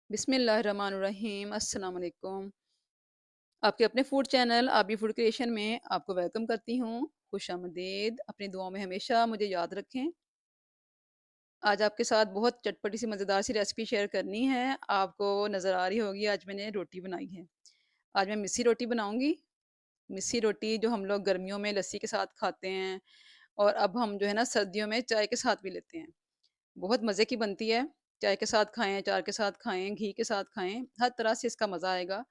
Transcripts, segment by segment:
बिस्मिल्लाहिर्रहमानिर्रहीम अस्सलाम वालेकुम। आपके अपने फूड चैनल आबी फूड क्रिएशन में आपको वेलकम करती हूँ। खुशामदीद। अपनी दुआओं में हमेशा मुझे याद रखें। आज आपके साथ बहुत चटपटी सी मज़ेदार सी रेसिपी शेयर करनी है। आपको नज़र आ रही होगी आज मैंने रोटी बनाई है। आज मैं मिस्सी रोटी बनाऊँगी। मिस्सी रोटी जो हम लोग गर्मियों में लस्सी के साथ खाते हैं और अब हम जो है ना सर्दियों में चाय के साथ भी लेते हैं। बहुत मज़े की बनती है। चाय के साथ खाएँ, अचार के साथ खाएँ, घी के साथ खाएँ, हर तरह से इसका मज़ा आएगा।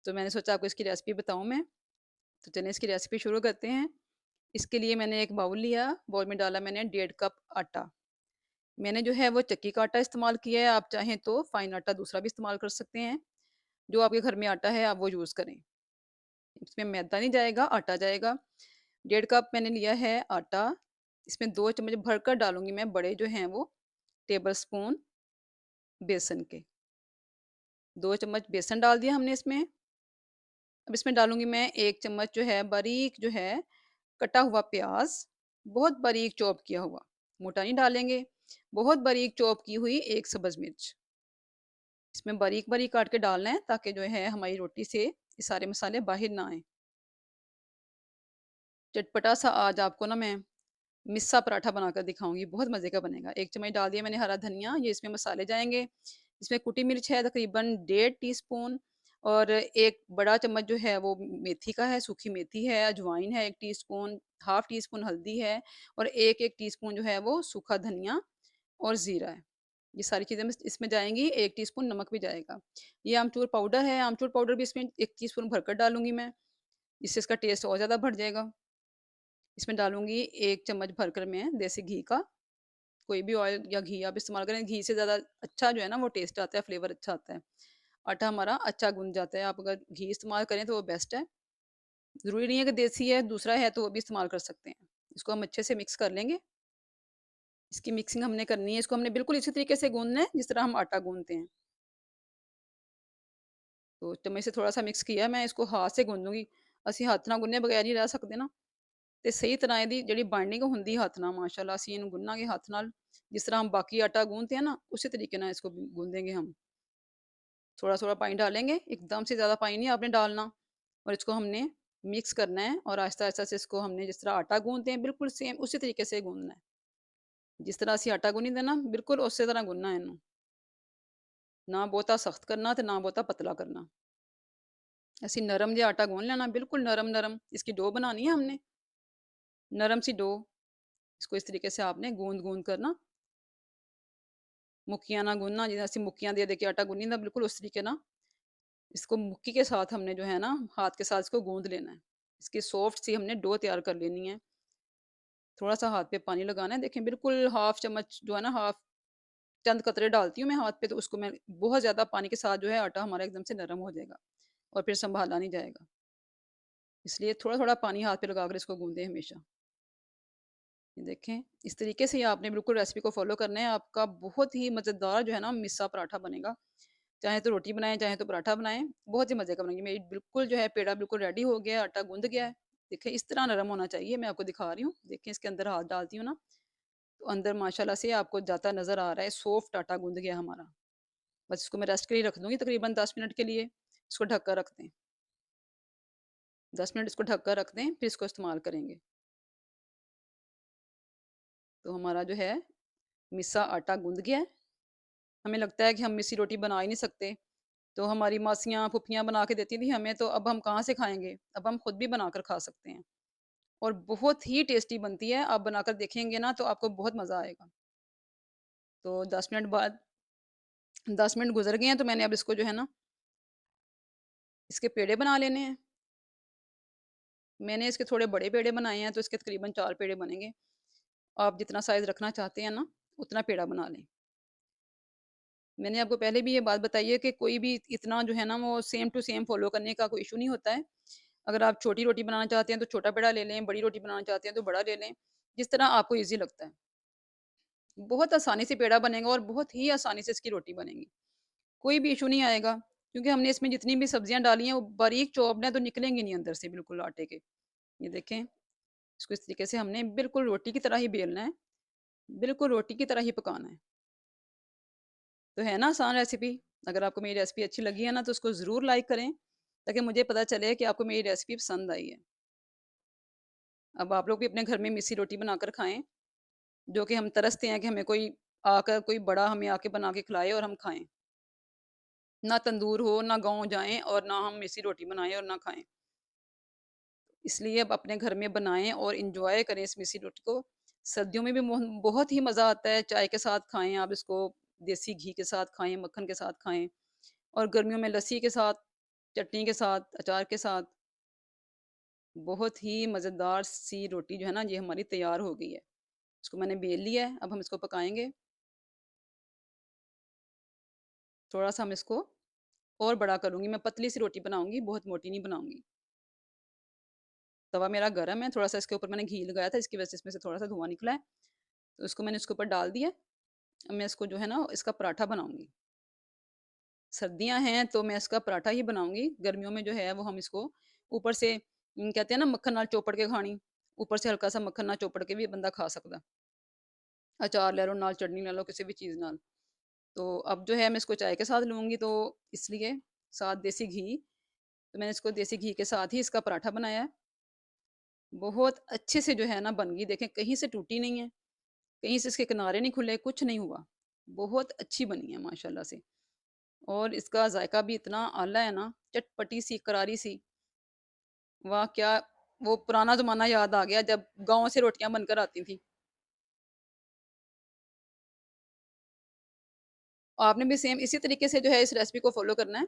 तो मैंने सोचा आपको इसकी रेसिपी बताऊँ मैं। तो चलिए इसकी रेसिपी शुरू करते हैं। इसके लिए मैंने एक बाउल लिया, बाउल में डाला मैंने 1.5 कप आटा। मैंने जो है वो चक्की का आटा इस्तेमाल किया है, आप चाहें तो फाइन आटा दूसरा भी इस्तेमाल कर सकते हैं। जो आपके घर में आटा है आप वो यूज़ करें। इसमें मैदा नहीं जाएगा, आटा जाएगा। 1.5 कप मैंने लिया है आटा। इसमें 2 चम्मच भरकर डालूँगी मैं बड़े जो हैं वो टेबल स्पून बेसन के। 2 चम्मच बेसन डाल दिया हमने इसमें। अब इसमें डालूँगी मैं 1 चम्मच जो है बारीक जो है कटा हुआ प्याज़, बहुत बारीक चॉप किया हुआ, मोटा नहीं डालेंगे। बहुत बारीक चॉप की हुई 1 सब्ज़ मिर्च, इसमें बारीक-बारीक काट के डालना है ताकि जो है हमारी रोटी से ये सारे मसाले बाहर ना आएँ। चटपटा-सा आज आपको ना मैं मिस्सा पराठा बनाकर दिखाऊँगी, बहुत मज़े का बनेगा। 1 चम्मच डाल दिया मैंने हरा धनिया, ये इसमें मसाले जाएँगे। इसमें कुटी मिर्च है तकरीबन 1.5 टीस्पून और 1 बड़ा चम्मच जो है वो मेथी का है, सूखी मेथी है, अजवाइन है 1 टीस्पून, हाफ़ टी स्पून हल्दी है और 1-1 टीस्पून जो है वो सूखा धनिया और ज़ीरा है। ये सारी चीज़ें इसमें जाएँगी, 1 टीस्पून नमक भी जाएगा। ये आमचूर पाउडर है, आमचूर पाउडर भी इसमें 1 टीस्पून भरकर डालूँगी मैं, इससे इसका टेस्ट और ज़्यादा बढ़ जाएगा। इसमें डालूँगी 1 चम्मच भरकर मैं देसी घी का, कोई भी ऑयल या घी आप इस्तेमाल करें, घी से ज़्यादा अच्छा जो है ना वो टेस्ट आता है, फ्लेवर अच्छा आता है। आटा हमारा अच्छा गूँध जाता है, आप अगर घी इस्तेमाल करें तो वो बेस्ट है। ज़रूरी नहीं है कि देसी है, दूसरा है तो वो भी इस्तेमाल कर सकते हैं। इसको हम अच्छे से मिक्स कर लेंगे। इसकी मिक्सिंग हमने करनी है, इसको हमने बिल्कुल इसी तरीके से गूँधना है जिस तरह हम आटा गूँधते हैं। तो चम्मच से थोड़ा-सा मिक्स किया मैं इसको हाथ से गूँधूँगी। ਅਸੀਂ ਹੱਥ ਨਾਲ ਗੁੰਨੇ ਬਗੈਰ ਨਹੀਂ ਰਹਿ ਸਕਦੇ ਨਾ। ਤੇ ਸਹੀ ਤਰ੍ਹਾਂ ਇਹਦੀ ਜਿਹੜੀ ਬਾਈंडिंग ਹੁੰਦੀ ਹੱਥ ਨਾਲ माशाल्लाह ਅਸੀਂ ਇਹਨੂੰ ਗੁੰਨਾਂਗੇ ਹੱਥ ਨਾਲ जिस तरह हम बाकी आटा गूँथते हैं ना उसी तरीके ना इसको गूँधेंगे हम। थोड़ा-थोड़ा पानी डालेंगे, एकदम से ज़्यादा पानी नहीं आपने डालना और इसको हमने मिक्स करना है और आहिस्ता-आहिस्ता से इसको हमने जिस तरह आटा गूँथते हैं बिल्कुल सेम उसी तरीके से गूँथना है। जिस तरह ਅਸੀਂ आटा गूँथीदा ना बिल्कुल उसी तरह गूँथना है ਇਹਨੂੰ। ना ਬਹੁਤਾ सख्त करना ਤੇ ना ਬਹੁਤਾ पतला करना। ਅਸੀਂ नरम ਜਿਹਾ आटा गूँथ लेना बिल्कुल नरम-नरम इसकी डो बनानी है हमने, नरम सी डो। इसको इस तरीके से आपने गूँथ-गूँथ कर ना मुक्कियाँ ना गूँथना जिन्हें ਅਸੀਂ मुक्कियाँ दे-दे के आटा गूँथीदा बिल्कुल उस तरीके ना इसको मुक्की के साथ हमने जो है ना हाथ के साथ इसको गूँथ लेना है। इसकी सॉफ्ट सी हमने डो तैयार कर लेनी है। थोड़ा-सा हाथ पे पानी लगाना है, देखें बिल्कुल हाफ़ चम्मच जो है ना हाफ़ चंद कतरे डालती हूँ मैं हाथ पे तो उसको मैं बहुत ज़्यादा पानी के साथ जो है आटा हमारा एकदम से नरम हो जाएगा और फिर सँभाला नहीं जाएगा। इसलिए थोड़ा-थोड़ा पानी हाथ पे लगाकर इसको गूँधें हमेशा। ये देखें, इस तरीके से ही आपने बिल्कुल रेसिपी को फ़ॉलो करना है, आपका बहुत ही मज़ेदार जो है ना मिस्सा पराठा बनेगा। चाहे तो रोटी बनाएँ, चाहे तो पराठा बनाएँ, बहुत ही मज़े का बनेंगे। मेरी बिल्कुल जो है पेड़ा बिल्कुल रेडी हो गया है, आटा गूँध गया है। देखिए इस तरह नरम होना चाहिए, मैं आपको दिखा रही हूँ। देखिए इसके अंदर हाथ डालती हूँ ना, तो अंदर माशाल्लाह से आपको जाता नज़र आ रहा है, सॉफ्ट आटा गूँध गया हमारा। बस इसको मैं रेस्ट के लिए रख दूँगी तकरीबन 10 मिनट के लिए। इसको ढक कर रख दें। 10 मिनट इसको ढक कर रख दें, फिर इसको इस्तेमाल करेंगे। तो हमारा जो है मिस्सा आटा गूँध गया है। हमें लगता है कि हम मिस्सी रोटी बना ही नहीं सकते। तो हमारी मासियाँ, फूफियाँ बना के देती थी हमें, तो अब हम कहाँ से खाएँगे? अब हम खुद भी बनाकर खा सकते हैं और बहुत ही टेस्टी बनती है। आप बनाकर देखेंगे ना तो आपको बहुत मज़ा आएगा। तो 10 मिनट बाद 10 मिनट गुज़र गए हैं तो मैंने अब इसको जो है ना, इसके पेड़े बना लेने हैं। मैंने इसके थोड़े बड़े पेड़े बनाए हैं तो इसके तकरीबन 4 पेड़े बनेंगे। आप जितना साइज़ रखना चाहते हैं ना, उतना पेड़ा बना लें। मैंने आपको पहले भी ये बात बताई है कि कोई भी इतना जो है ना वो सेम टू सेम फ़ॉलो करने का कोई इश्यू नहीं होता है। अगर आप छोटी रोटी बनाना चाहते हैं तो छोटा पेड़ा ले लें, बड़ी रोटी बनाना चाहते हैं तो बड़ा ले लें, जिस तरह आपको ईज़ी लगता है। बहुत आसानी से पेड़ा बनेगा और बहुत ही आसानी से इसकी रोटी बनेगी। कोई भी इश्यू नहीं आएगा क्योंकि हमने इसमें जितनी भी सब्जियाँ डाली हैं वो बारीक चॉप्ड हैं तो निकलेंगी नहीं अंदर से बिल्कुल आटे के। ये देखें, इसको इस तरीके से हमने बिल्कुल रोटी की तरह ही बेलना है, बिल्कुल रोटी की तरह ही पकाना है। तो है ना आसान रेसिपी? अगर आपको मेरी रेसिपी अच्छी लगी है ना, तो उसको ज़रूर लाइक करें, ताकि मुझे पता चले कि आपको मेरी रेसिपी पसंद आई है। अब आप लोग भी अपने घर में मिस्सी रोटी बनाकर खाएँ, जो कि हम तरसते हैं कि हमें कोई बड़ा हमें आके बना के खिलाए और हम खाएँ। ना तंदूर हो, ना गाँव जाएँ और ना हम मिस्सी रोटी बनाएँ और ना खाएँ। इसलिए अब अपने घर में बनाएँ और एन्जॉय करें इस मिस्सी रोटी को। सर्दियों में भी बहुत ही मज़ा आता है, चाय के साथ खाएँ आप इसको, देसी घी के साथ खाएँ, मक्खन के साथ खाएँ और गर्मियों में लस्सी के साथ, चटनी के साथ, अचार के साथ, बहुत ही मज़ेदार सी रोटी जो है ना, ये हमारी तैयार हो गई है। इसको मैंने बेल लिया है, अब हम इसको पकाएँगे। थोड़ा-सा हम इसको और बड़ा करूँगी, मैं पतली सी रोटी बनाऊँगी, बहुत मोटी नहीं बनाऊँगी। तवा मेरा गरम है, थोड़ा-सा इसके ऊपर मैंने घी लगाया था, इसकी वजह से इसमें से थोड़ा-सा धुआँ निकला है। तो इसको मैंने इसके ऊपर डाल दिया। अब मैं इसको जो है ना, इसका पराठा बनाऊँगी। सर्दियाँ हैं, तो मैं इसका पराठा ही बनाऊँगी। गर्मियों में जो है, वो हम इसको ऊपर से कहते हैं ना मक्खन नाल चोपड़ के खानी, ऊपर से हल्का-सा मक्खन नाल चोपड़ के भी बंदा खा सकदा। अचार ले लो, नाल चटनी ले लो, किसी भी चीज़ नाल। तो अब जो है, मैं इसको चाय के साथ लूँगी, तो इसलिए साथ देसी घी, तो मैंने इसको देसी घी के साथ ही इसका पराठा बनाया है। बहुत अच्छे से जो है ना बन गई, देखें कहीं से टूटी नहीं है, कहीं से इसके किनारे नहीं खुले, कुछ नहीं हुआ। बहुत अच्छी बनी है माशाल्लाह से और इसका ज़ायका भी इतना आला है ना, चटपटी-सी, करारी-सी। वाह! क्या वो पुराना ज़माना याद आ गया जब गाँव से रोटियाँ बनकर आती थी। आपने भी सेम इसी तरीके से जो है इस रेसिपी को फ़ॉलो करना है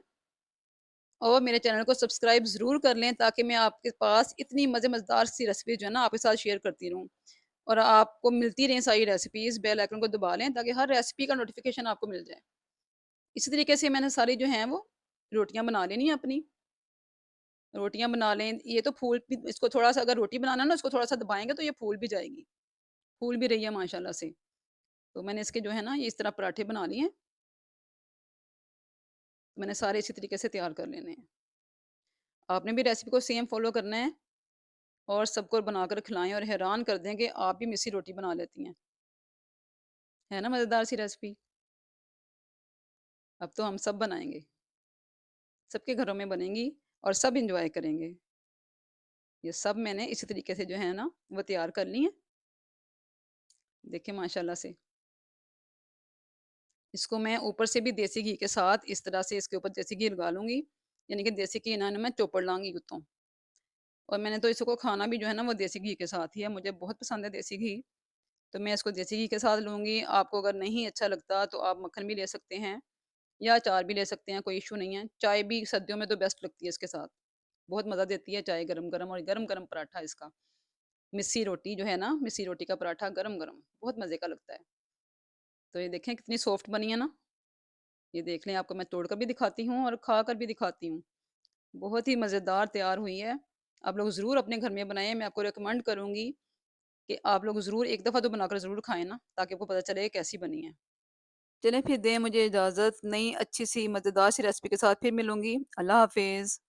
और मेरे चैनल को सब्सक्राइब ज़रूर कर लें, ताकि मैं आपके पास इतनी मज़ेदार सी रेसिपी जो है ना आपके साथ शेयर करती रहूँ। और आपको मिलती रहें सारी रेसिपीज़, बेल आइकन को दबा लें, ताकि हर रेसिपी का नोटिफ़िकेशन आपको मिल जाए। इसी तरीके से मैंने सारी जो हैं वो रोटियाँ बना लेनी है अपनी। रोटियाँ बना लें, ये तो फूल भी, इसको थोड़ा-सा अगर रोटी बनाना है ना, इसको थोड़ा-सा दबाएँगे तो ये फूल भी जाएगी। फूल भी रही है माशाल्लाह से। तो मैंने इसके जो है ना, ये इस तरह पराठे बना लिए हैं। मैंने सारे इसी तरीके से तैयार कर लेने हैं। आपने भी रेसिपी को सेम फ़ॉलो करना है और सबको बनाकर खिलाएँ और हैरान कर दें कि आप भी मिस्सी रोटी बना लेती हैं। है ना मज़ेदार सी रेसिपी? अब तो हम सब बनाएँगे। सबके घरों में बनेंगी और सब एन्जॉय करेंगे। ये सब मैंने इसी तरीके से जो है ना, वो तैयार कर ली हैं। देखिए माशाल्लाह से। इसको मैं ऊपर से भी देसी घी के साथ इस तरह से इसके ऊपर देसी घी लगा लूँगी। यानी कि देसी घी ना मैं चोपड़ लाँगी उत्तों। और मैंने तो इसको खाना भी जो है ना, वो देसी घी के साथ ही है। मुझे बहुत पसंद है देसी घी, तो मैं इसको देसी घी के साथ लूँगी। आपको अगर नहीं अच्छा लगता तो आप मक्खन भी ले सकते हैं या अचार भी ले सकते हैं, कोई इश्यू नहीं है। चाय भी सर्दियों में तो बेस्ट लगती है इसके साथ। बहुत मज़ा देती है चाय गरम-गरम और गरम-गरम पराठा इसका। मिस्सी रोटी जो है ना, मिस्सी रोटी का पराठा गरम-गरम, बहुत मज़े का लगता है। तो ये देखें कितनी सॉफ्ट बनी है ना, ये देख लें, आपको मैं तोड़ कर भी दिखाती हूँ और खा कर भी दिखाती हूँ। बहुत ही मज़ेदार तैयार हुई है। आप लोग ज़रूर अपने घर में बनाएँ, मैं आपको रिकमेंड करूँगी कि आप लोग ज़रूर एक दफ़ा तो बनाकर ज़रूर खाएँ ना, ताकि आपको पता चले कैसी बनी है। चलें फिर दें मुझे इजाज़त, नई अच्छी-सी मज़ेदार सी रेसिपी के साथ फिर मिलूँगी। अल्लाह हाफ़िज़।